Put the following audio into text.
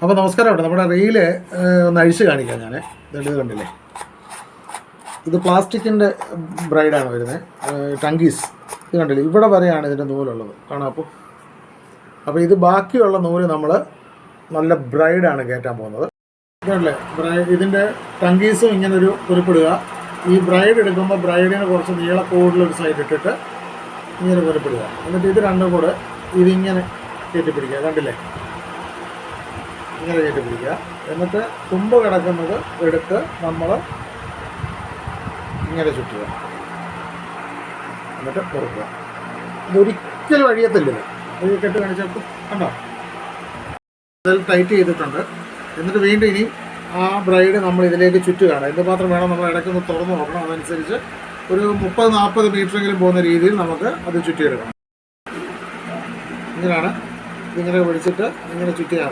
അപ്പോൾ നമസ്കാരം കേട്ടോ. നമ്മുടെ റീല് ഒന്ന് അഴിച്ച് കാണിക്കാം ഞാൻ. ഇത് കണ്ടില്ലേ, ഇത് പ്ലാസ്റ്റിക്കിൻ്റെ ബ്രൈഡാണ് വരുന്നത്, ടങ്കീസ്. ഇത് കണ്ടില്ലേ, ഇവിടെ വരെയാണ് ഇതിൻ്റെ നൂലുള്ളത്, കാണാം. അപ്പോൾ ഇത് ബാക്കിയുള്ള നൂല് നമ്മൾ നല്ല ബ്രൈഡാണ് കയറ്റാൻ പോകുന്നത്. ഇതല്ലേ ഇതിൻ്റെ ടങ്കീസും ഇങ്ങനൊരു കുരുപ്പിടുക. ഈ ബ്രൈഡ് എടുക്കുമ്പോൾ ബ്രൈഡിന് കുറച്ച് നീളക്കൂടുതലൊരു സൈഡ് ഇട്ടിട്ട് ഇങ്ങനെ കുരുപ്പിടുക. എന്നിട്ട് ഇത് രണ്ടും കൂടെ ഇതിങ്ങനെ കയറ്റിപ്പിടിക്കുക. കണ്ടില്ലേ, ഇങ്ങനെ കയറ്റിപ്പിടിക്കുക. എന്നിട്ട് തുമ്പ് കിടക്കുന്നത് എടുത്ത് നമ്മൾ ഇങ്ങനെ ചുറ്റുക, എന്നിട്ട് പൊറുക്കുക. ഇതൊരിക്കലും അഴിയത്തില്ല. ഇത് കെട്ട് കാണിച്ചപ്പോൾ കണ്ടോ, അതിൽ ടൈറ്റ് ചെയ്തിട്ടുണ്ട്. എന്നിട്ട് വീണ്ടും ഇനി ആ ബ്രൈഡ് നമ്മൾ ഇതിലേക്ക് ചുറ്റുകയാണ്. എന്തുമാത്രം വേണം നമ്മൾ ഇടയ്ക്കൊന്ന് തുറന്ന് നോക്കണം. അതനുസരിച്ച് ഒരു 30-40 മീറ്ററെങ്കിലും പോകുന്ന രീതിയിൽ നമുക്ക് അത് ചുറ്റിയെടുക്കണം. ഇങ്ങനെയാണ്, ഇതിങ്ങനെ പിടിച്ചിട്ട് ഇങ്ങനെ ചുറ്റിയാണ്.